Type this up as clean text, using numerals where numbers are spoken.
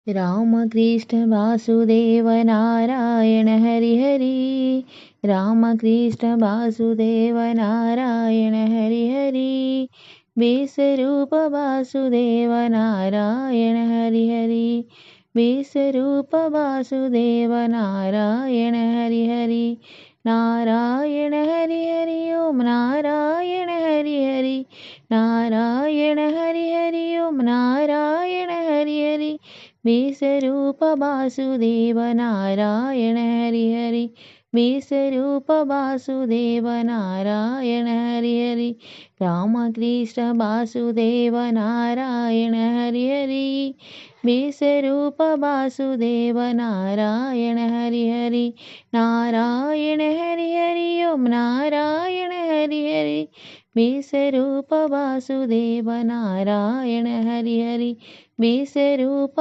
Ramakrishna Vasudev Narayan Hari Hari. Ramakrishna Vasudev Narayan Hari Hari. Vishwarup Vasudev Narayan Hari Hari. Vishwarup Vasudev Narayan Hari Hari. Narayan Hari Hari Om Narayan Hari Hari. Narayan Hari Hari Om Narayan Hari Hari. Vishwarup Vasudev Narayan Hari Hari. Vishwarup Vasudev Narayan Hari Hari. Ramakrishna Vasudev Narayan Hari Hari. Vishwarup Vasudev Narayan Hari Hari. Narayan Hari Hari Om Narayan Hari Hari. Vishwarup Vasudev Narayan Hari Hari. Vishwarup